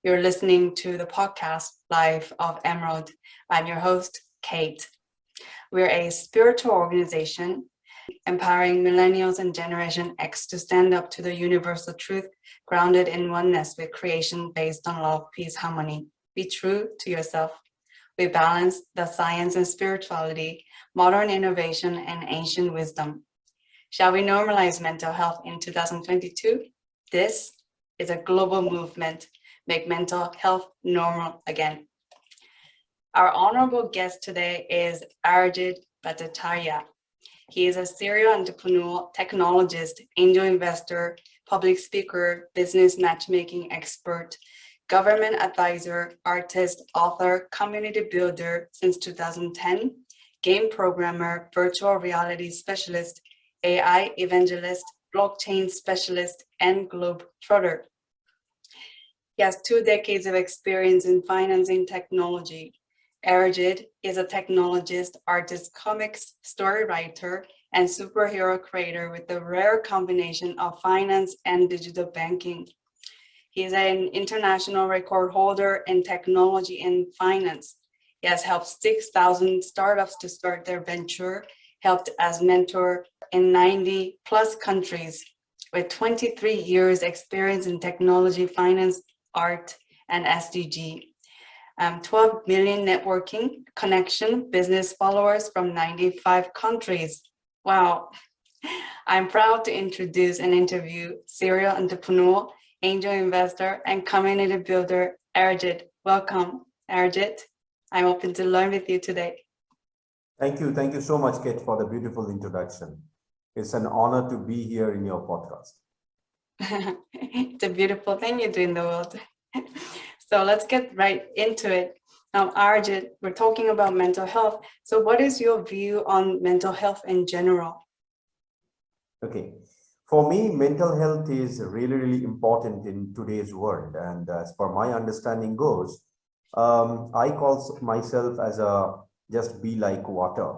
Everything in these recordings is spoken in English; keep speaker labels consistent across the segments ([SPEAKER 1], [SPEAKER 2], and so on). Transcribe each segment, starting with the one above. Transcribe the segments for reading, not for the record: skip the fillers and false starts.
[SPEAKER 1] You're listening to the podcast Life of Emerald. I'm your host, Kate. We're a spiritual organization empowering millennials and Generation X to stand up to the universal truth grounded in oneness with creation based on love, peace, harmony. Be true to yourself. We balance the science and spirituality, modern innovation, and ancient wisdom. Shall we normalize mental health in 2022? This is a global movement. Make mental health normal again. Our honorable guest today is Arijit. He is a serial entrepreneur, technologist, angel investor, public speaker, business matchmaking expert, government advisor, artist, author, community builder since 2010, game programmer, virtual reality specialist, AI evangelist, blockchain specialist, and globetrotter. He has 2 decades of experience in financing technology. Arijit is a technologist, artist, comics, story writer, and superhero creator with the rare combination of finance and digital banking. He is an international record holder in technology and finance. He has helped 6,000 startups to start their venture, helped as mentor in 90 plus countries with 23 years experience in technology, finance, art, and SDG. 12 million networking connection business followers from 95 countries. Wow. I'm proud to introduce and interview serial entrepreneur, angel investor, and community builder, Arijit. Welcome, Arijit. I'm open to learn with you today.
[SPEAKER 2] Thank you. Thank you so much, Kate, for the beautiful introduction. It's an honor to be here in your podcast.
[SPEAKER 1] It's a beautiful thing you do in the world. So let's get right into it. Now, Arijit, we're talking about mental health. So what is your view on mental health in general?
[SPEAKER 2] Okay. For me, mental health is really, really important in today's world. And as per my understanding goes, I call myself as a just be like water.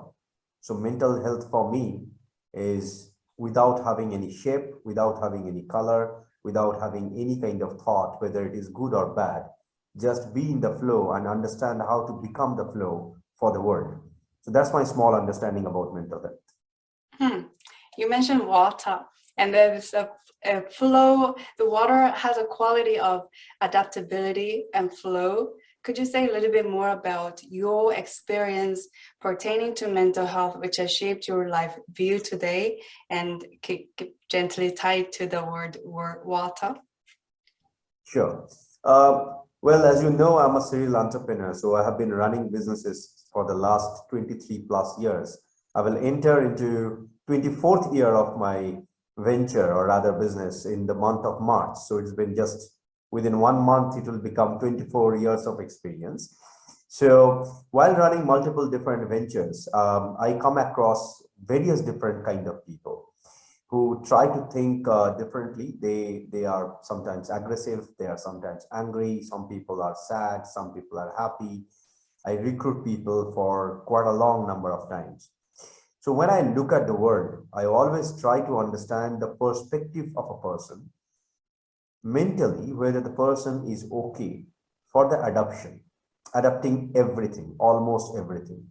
[SPEAKER 2] So mental health for me is without having any shape, without having any color, without having any kind of thought, whether it is good or bad, just be in the flow and understand how to become the flow for the world. So that's my small understanding about mental health.
[SPEAKER 1] You mentioned water, and there's a flow. The water has a quality of adaptability and flow. Could you say a little bit more about your experience pertaining to mental health, which has shaped your life view today, and gently tied to the word water?
[SPEAKER 2] Sure. Well, as you know, I'm a serial entrepreneur, so I have been running businesses for the last 23 plus years. I will enter into 24th year of my venture, or rather business, in the month of March. So it's been just within 1 month, it will become 24 years of experience. So while running multiple different ventures, I come across various different kind of people who try to think differently. They are sometimes aggressive, they are sometimes angry, some people are sad, some people are happy. I recruit people for quite a long number of times. So when I look at the world, I always try to understand the perspective of a person mentally, whether the person is okay for the adapting everything, almost everything.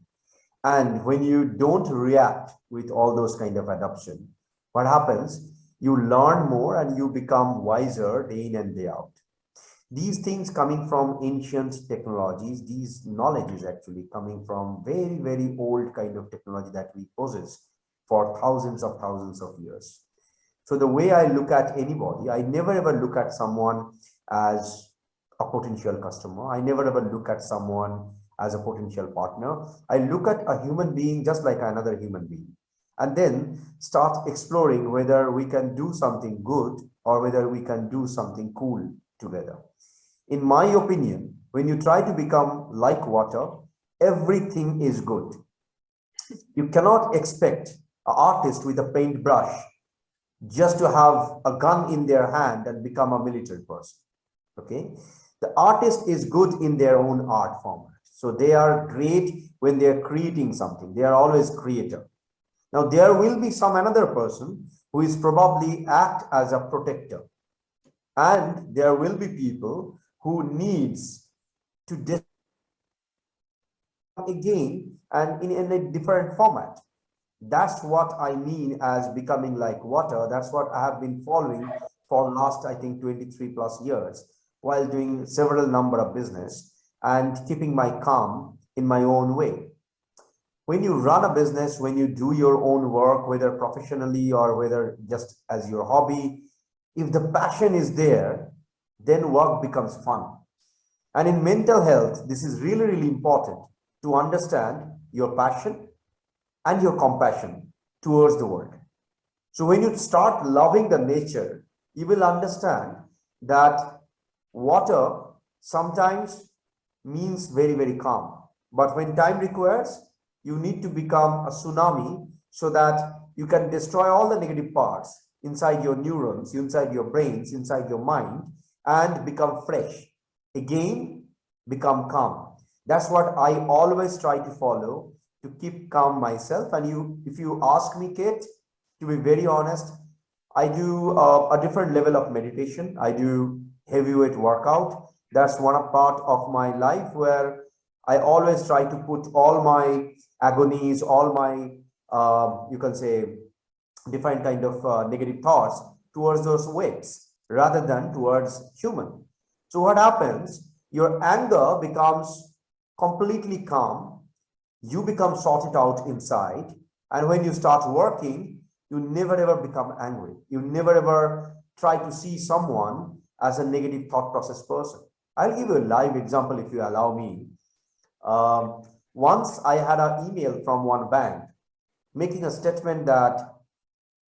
[SPEAKER 2] And when you don't react with all those kind of adaptation, what happens? You learn more and you become wiser day in and day out. These things coming from ancient technologies, these knowledge is actually coming from very, very old kind of technology that we possess for thousands of years. So the way I look at anybody, I never ever look at someone as a potential customer. I never ever look at someone as a potential partner. I look at a human being just like another human being, and then start exploring whether we can do something good or whether we can do something cool together. In my opinion, when you try to become like water, everything is good. You cannot expect an artist with a paintbrush just to have a gun in their hand and become a military person. Okay, the artist is good in their own art format, so they are great when they are creating something. They are always creator. Now there will be some another person who is probably act as a protector, and there will be people who needs to again and in a different format. That's what I mean as becoming like water. That's what I have been following for last, I think, 23 plus years while doing several number of business and keeping my calm in my own way. When you run a business, when you do your own work, whether professionally or whether just as your hobby, if the passion is there, then work becomes fun. And in mental health, this is really, really important to understand your passion and your compassion towards the world. So when you start loving the nature, you will understand that water sometimes means very, very calm. But when time requires, you need to become a tsunami so that you can destroy all the negative parts inside your neurons, inside your brains, inside your mind, and become fresh. Again, become calm. That's what I always try to follow to keep calm myself. And if you ask me, Kate, to be very honest, I do a different level of meditation. I do heavyweight workout. That's one part of my life where I always try to put all my agonies, all my, you can say, different kind of negative thoughts towards those weights rather than towards human. So what happens? Your anger becomes completely calm. You become sorted out inside. And when you start working, you never ever become angry. You never ever try to see someone as a negative thought process person. I'll give you a live example if you allow me. Once I had an email from one bank making a statement that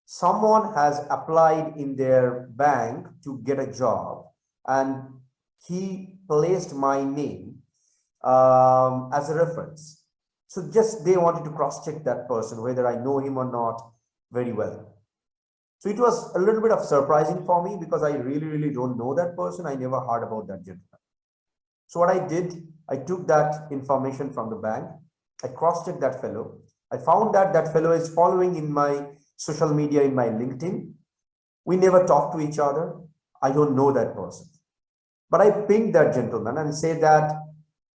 [SPEAKER 2] someone has applied in their bank to get a job and he placed my name as a reference. So just they wanted to cross-check that person, whether I know him or not very well. So it was a little bit of surprising for me because I really, really don't know that person. I never heard about that gentleman. So what I did, I took that information from the bank. I cross-checked that fellow. I found that that fellow is following in my social media, in my LinkedIn. We never talk to each other. I don't know that person. But I pinged that gentleman and said that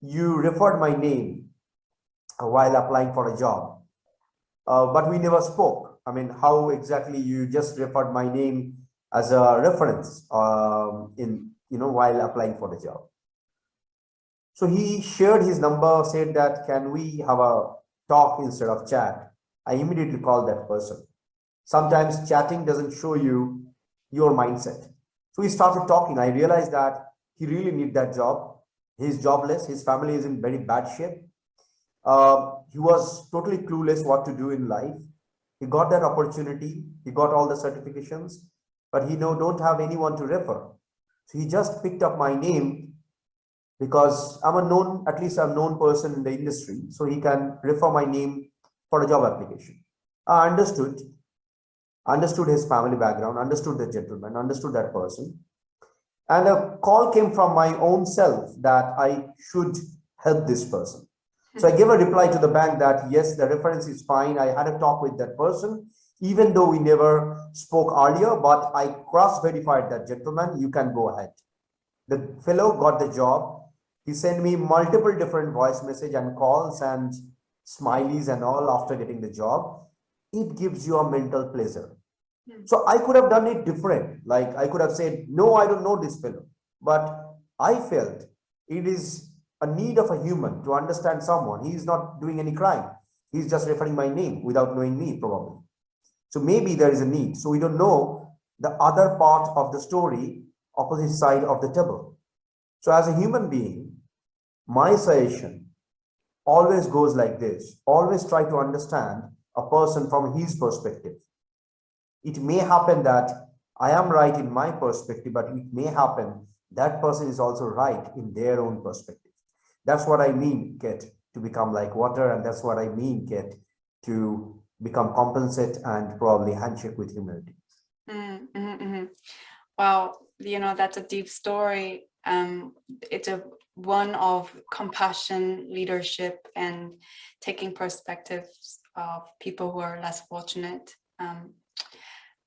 [SPEAKER 2] you referred my name while applying for a job, but we never spoke. I mean, how exactly you just referred my name as a reference while applying for the job? So he shared his number, said that can we have a talk instead of chat? I immediately called that person. Sometimes chatting doesn't show you your mindset. So we started talking. I realized that he really needs that job. He's jobless. His family is in very bad shape. He was totally clueless what to do in life. He got that opportunity. He got all the certifications, but he don't have anyone to refer. So he just picked up my name because I'm at least a known person in the industry. So he can refer my name for a job application. I understood his family background, understood the gentleman, understood that person. And a call came from my own self that I should help this person. So I gave a reply to the bank that yes, the reference is fine. I had a talk with that person, even though we never spoke earlier, but I cross-verified that gentleman. You can go ahead. The fellow got the job. He sent me multiple different voice message and calls and smileys and all after getting the job. It gives you a mental pleasure. So I could have done it different. Like I could have said, no, I don't know this fellow. But I felt it is a need of a human to understand someone. He is not doing any crime. He's just referring my name without knowing me, probably. So maybe there is a need. So we don't know the other part of the story, opposite side of the table. So as a human being, my suggestion always goes like this. Always try to understand a person from his perspective. It may happen that I am right in my perspective, but it may happen that person is also right in their own perspective. That's what I mean, Kate, to become like water. And that's what I mean, Kate, to become compensate and probably handshake with humility.
[SPEAKER 1] Wow, that's a deep story. It's one of compassion, leadership, and taking perspectives of people who are less fortunate.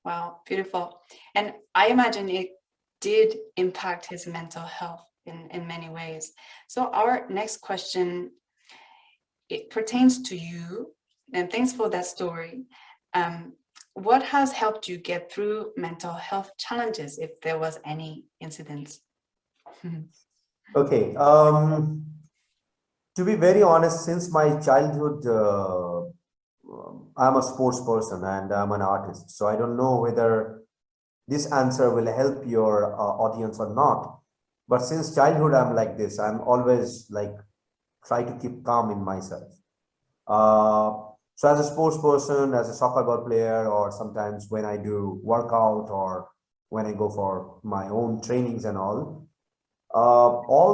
[SPEAKER 1] Wow, beautiful. And I imagine it did impact his mental health in many ways. So our next question, it pertains to you, and thanks for that story. What has helped you get through mental health challenges, if there was any incidents?
[SPEAKER 2] Okay. To be very honest, since my childhood, I'm a sports person and I'm an artist. So I don't know whether this answer will help your audience or not. But since childhood, I'm like this. I'm always like try to keep calm in myself. So as a sports person, as a soccer ball player, or sometimes when I do workout or when I go for my own trainings and all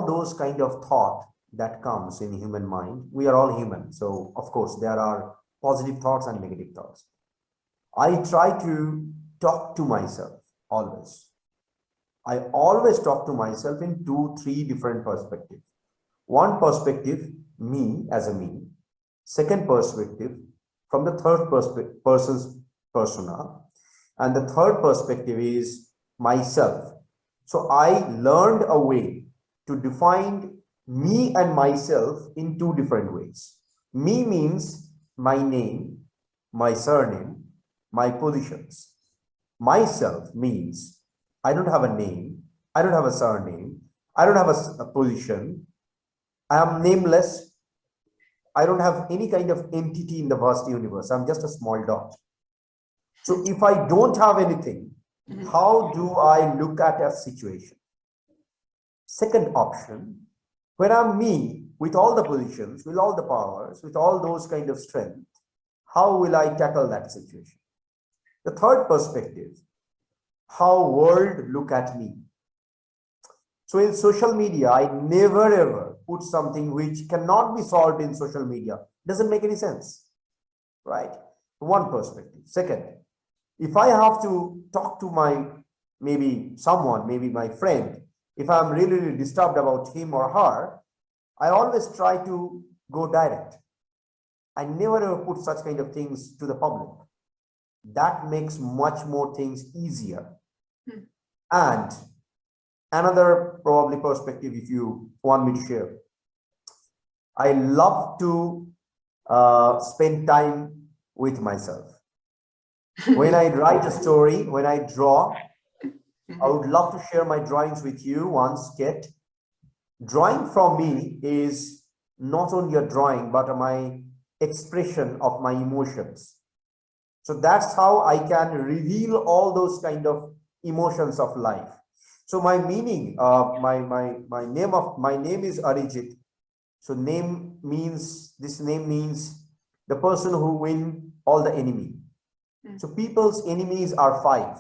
[SPEAKER 2] those kind of thought that comes in human mind, we are all human. So of course, there are positive thoughts and negative thoughts. I try to talk to myself always. I always talk to myself in 2, 3 different perspectives. One perspective, me as a me. Second perspective, from the third person's persona. And the third perspective is myself. So I learned a way to define me and myself in 2 different ways. Me means my name, my surname, my positions. Myself means I don't have a name, I don't have a surname, I don't have a position, I am nameless, I don't have any kind of entity in the vast universe, I'm just a small dot. So if I don't have anything, how do I look at a situation? Second option, when I'm me, with all the positions, with all the powers, with all those kind of strength, how will I tackle that situation? The third perspective, how world look at me. So in social media, I never ever put something which cannot be solved in social media. Doesn't make any sense, right? One perspective. Second, if I have to talk to my, maybe someone, maybe my friend, if I'm really disturbed about him or her, I always try to go direct. I never ever put such kind of things to the public. That makes much more things easier. And another probably perspective, if you want me to share, I love to spend time with myself. When I write a story, when I draw, I would love to share my drawings with you once, Kate. Drawing from me is not only a drawing, but my expression of my emotions. So that's how I can reveal all those kind of emotions of life. So my meaning, my name is Arijit. So this name means the person who win all the enemy. So people's enemies are 5: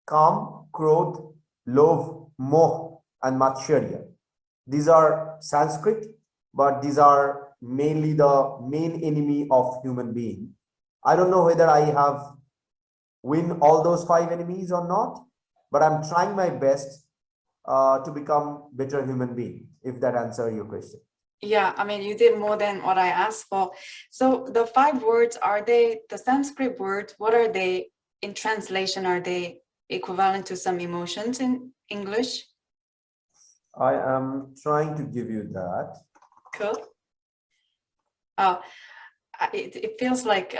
[SPEAKER 2] Kam, Krodh, Lobh, Moh, and Matsharya. These are Sanskrit, but these are mainly the main enemy of human being. I don't know whether I have win all those 5 enemies or not, but I'm trying my best to become better human being, if that answers your question.
[SPEAKER 1] Yeah, I mean, you did more than what I asked for. So the 5 words, are they the Sanskrit words? What are they in translation? Are they equivalent to some emotions in English?
[SPEAKER 2] I am trying to give you that.
[SPEAKER 1] Cool. Oh, it feels like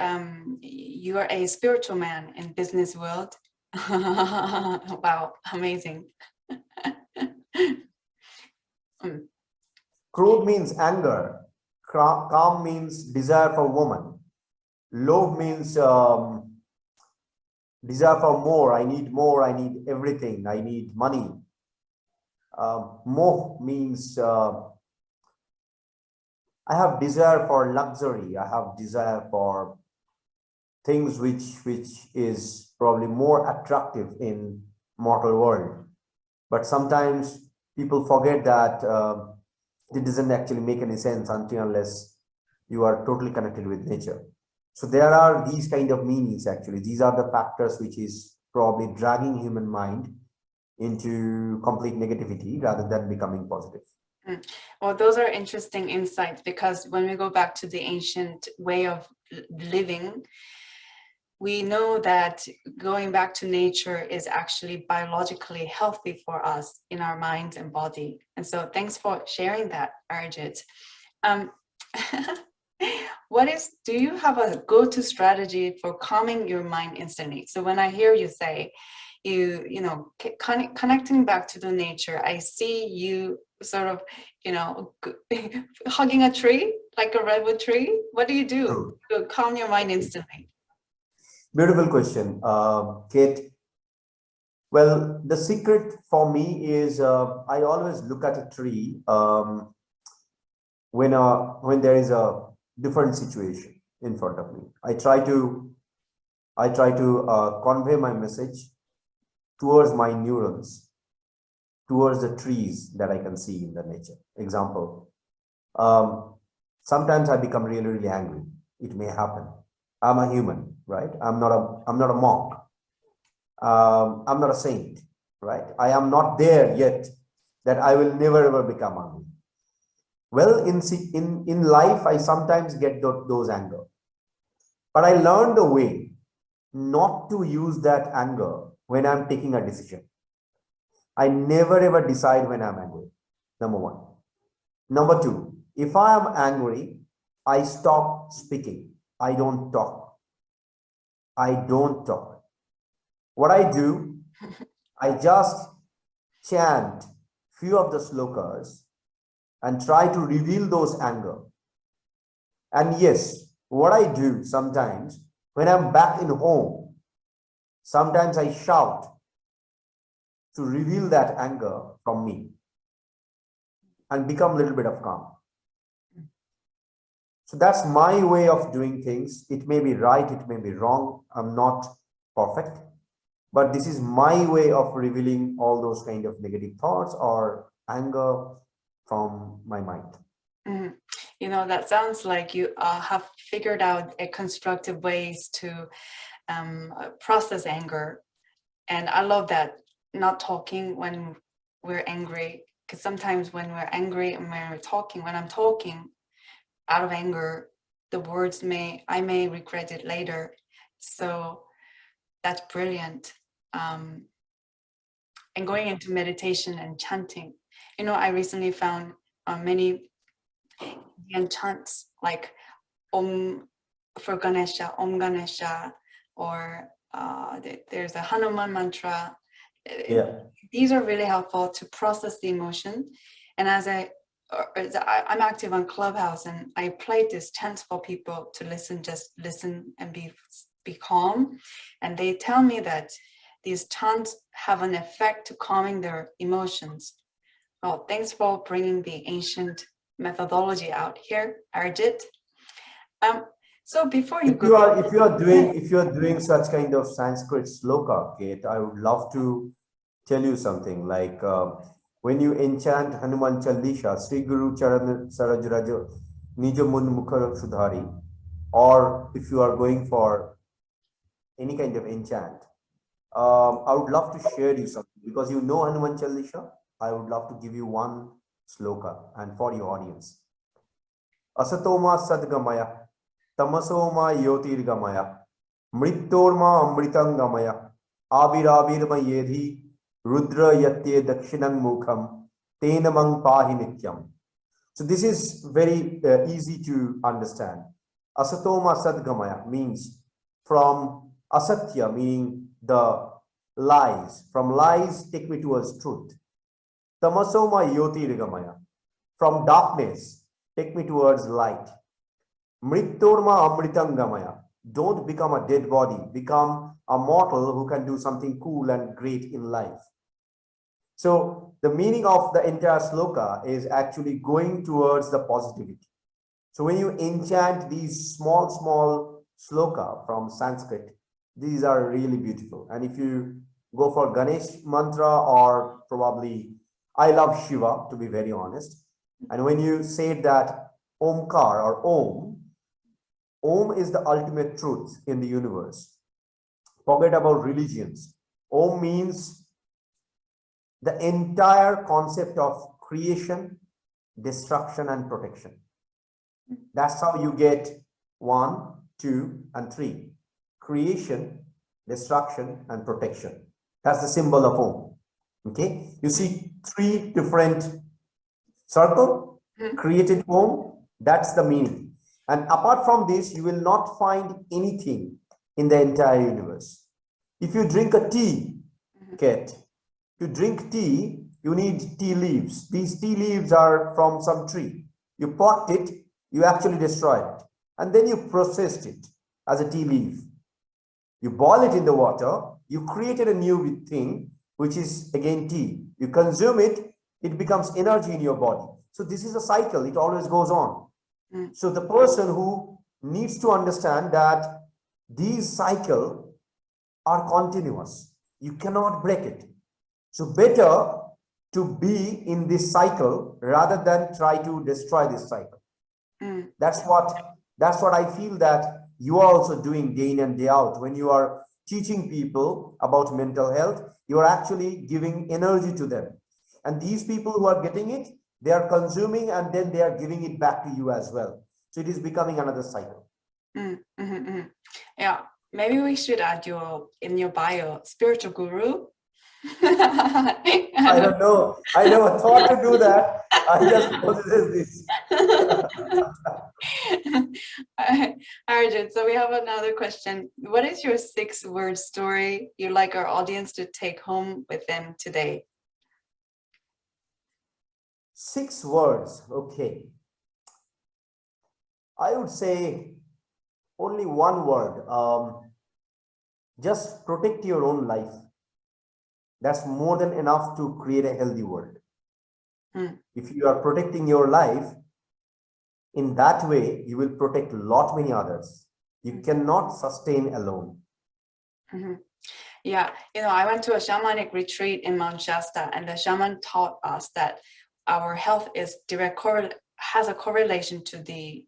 [SPEAKER 1] you are a spiritual man in business world. Wow, amazing.
[SPEAKER 2] Krodh means anger. Kam means desire for woman. Lobh means desire for more. I need more. I need everything. I need money. Moh means I have desire for luxury. I have desire for things which is probably more attractive in mortal world. But sometimes people forget that it doesn't actually make any sense until unless you are totally connected with nature. So there are these kind of meanings actually. These are the factors which is probably dragging human mind into complete negativity rather than becoming positive.
[SPEAKER 1] Well, those are interesting insights, because when we go back to the ancient way of living, we know that going back to nature is actually biologically healthy for us in our minds and body. And so thanks for sharing that, Arijit. Um, do you have a go-to strategy for calming your mind instantly? So when I hear you say, connecting back to the nature, I see you sort of, hugging a tree, like a redwood tree. What do you do to calm your mind instantly?
[SPEAKER 2] Beautiful question, Kate. Well, the secret for me is I always look at a tree when there is a different situation in front of me. I try to convey my message towards my neurons, towards the trees that I can see in the nature. Example, sometimes I become really, really angry. It may happen. I'm a human, right? I'm not a monk. I'm not a saint, right? I am not there yet that I will never ever become angry. Well, in life, I sometimes get those anger, but I learned the way not to use that anger when I'm taking a decision. I never ever decide when I'm angry. Number one. Number two, if I am angry, I stop speaking. I don't talk. I don't talk. What I do, I just chant few of the slokas and try to reveal those anger. And yes, what I do sometimes when I'm back in home, sometimes I shout to reveal that anger from me and become a little bit of calm. So that's my way of doing things. It may be right, it may be wrong. I'm not perfect, but this is my way of revealing all those kind of negative thoughts or anger from my mind.
[SPEAKER 1] Mm. That sounds like you have figured out a constructive ways to process anger. And I love that, not talking when we're angry, because sometimes when we're angry and when I'm talking out of anger, the words I may regret it later. So that's brilliant. And going into meditation and chanting, I recently found many Indian chants like Om for Ganesha, Om Ganesha, or there's a Hanuman mantra.
[SPEAKER 2] Yeah.
[SPEAKER 1] These are really helpful to process the emotion. And as I'm active on Clubhouse, and I play these chants for people to just listen and be calm. And they tell me that these chants have an effect to calming their emotions. Well, thanks for bringing the ancient methodology out here, Arijit. So before you go,
[SPEAKER 2] if you are doing such kind of Sanskrit sloka, Kate, I would love to tell you something like when you enchant Hanuman Chalisa, Sri Guru Charan Saraj Raja Nija Mun Mukhar Sudhari, or if you are going for any kind of enchant, I would love to share you something because you know Hanuman Chalisa. I would love to give you one sloka and for your audience. Asatoma Sadgamaya, Tamasoma Yotirgamaya, Mrittorma Amritangamaya, Abiravirma Yedhi, Rudra Yatye Dakshinang Mukham, Tenamang Pahi Nityam. So this is very easy to understand. Asatoma Sadgamaya means from Asatya, meaning the lies. From lies, take me towards truth. Tamasoma Yotirgamaya, from darkness, take me towards light. Mrittorma Amritangamaya, don't become a dead body, become a mortal who can do something cool and great in life. So the meaning of the entire sloka is actually going towards the positivity. So when you enchant these small sloka from Sanskrit, these are really beautiful. And if you go for Ganesh mantra, or probably, I love Shiva, to be very honest. And when you say that Omkar or Om is the ultimate truth in the universe. Forget about religions. Om means the entire concept of creation, destruction, and protection. That's how you get 1, 2, and 3. creation, destruction, and protection. That's the symbol of Om. Okay, you see three different circle, created Om, that's the meaning. And apart from this, you will not find anything in the entire universe. If you drink a tea, Kate, to drink tea, you need tea leaves. These tea leaves are from some tree. You pot it, you actually destroy it. And then you processed it as a tea leaf. You boil it in the water, you created a new thing, which is again tea. You consume it, it becomes energy in your body. So this is a cycle, it always goes on. So the person who needs to understand that these cycles are continuous. You cannot break it. So better to be in this cycle rather than try to destroy this cycle. That's what I feel that you are also doing day in and day out. When you are teaching people about mental health, you are actually giving energy to them. And these people who are getting it, they are consuming and then they are giving it back to you as well. So it is becoming another cycle.
[SPEAKER 1] Yeah, maybe we should add in your bio, spiritual guru.
[SPEAKER 2] I don't know. I never thought to do that. I just possess this.
[SPEAKER 1] Arijit, so we have another question. What is your 6-word story you'd like our audience to take home with them today?
[SPEAKER 2] 6 words. Okay. I would say only one word. Just protect your own life. That's more than enough to create a healthy world. If you are protecting your life, in that way, you will protect many others. You cannot sustain alone.
[SPEAKER 1] Yeah, I went to a shamanic retreat in Mount Shasta, and the shaman taught us that our health is has a correlation to the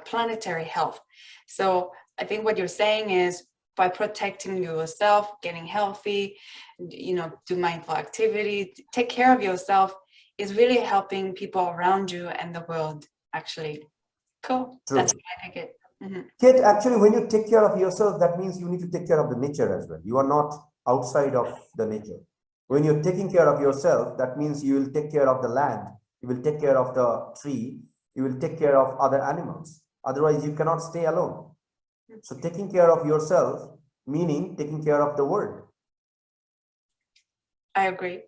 [SPEAKER 1] planetary health. So I think what you're saying is by protecting yourself, getting healthy, do mindful activity, take care of yourself is really helping people around you and the world, actually. Cool.
[SPEAKER 2] True.
[SPEAKER 1] That's how I take it.
[SPEAKER 2] Kate, actually, when you take care of yourself, that means you need to take care of the nature as well. You are not outside of the nature. When you're taking care of yourself, that means you will take care of the land, you will take care of the tree, you will take care of other animals. Otherwise, you cannot stay alone. So taking care of yourself, meaning taking care of the world.
[SPEAKER 1] I agree.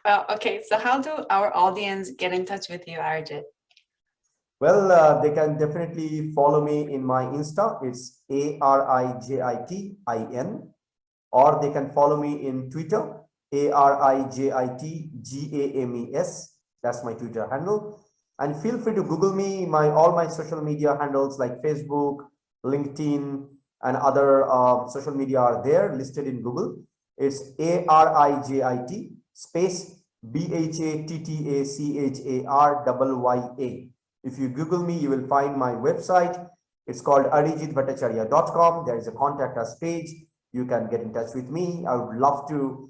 [SPEAKER 1] Well, okay, so how do our audience get in touch with you, Arijit?
[SPEAKER 2] Well, they can definitely follow me in my Insta. It's ARIJITIN, or they can follow me in Twitter, ARIJITGAMES. That's my Twitter handle. And feel free to Google me. All my social media handles like Facebook, LinkedIn, and other social media are there listed in Google. It's ARIJIT space BHATTACHARYA. If you Google me, you will find my website. It's called arijitbhattacharya.com. There is a contact us page. You can get in touch with me. I would love to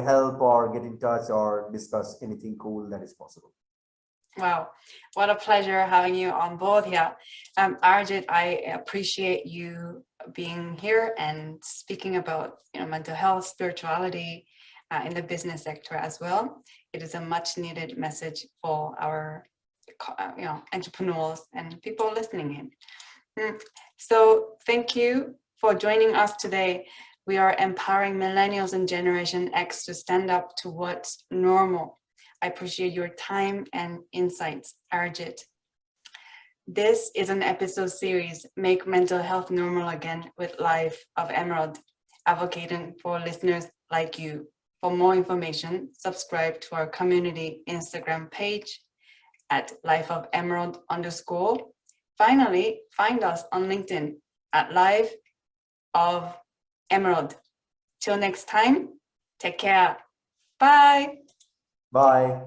[SPEAKER 2] help or get in touch or discuss anything cool that is possible.
[SPEAKER 1] Wow, what a pleasure having you on board here. Arijit, I appreciate you being here and speaking about mental health, spirituality in the business sector as well. It is a much needed message for our entrepreneurs and people listening in. So thank you for joining us today. We are empowering millennials and Generation X to stand up to what's normal. I appreciate your time and insights, Arijit. This is an episode series, Make Mental Health Normal Again with Life of Emerald, advocating for listeners like you. For more information, subscribe to our community Instagram page at lifeofemerald_. Finally, find us on LinkedIn at Life of Emerald. Till next time, take care. Bye.
[SPEAKER 2] Bye.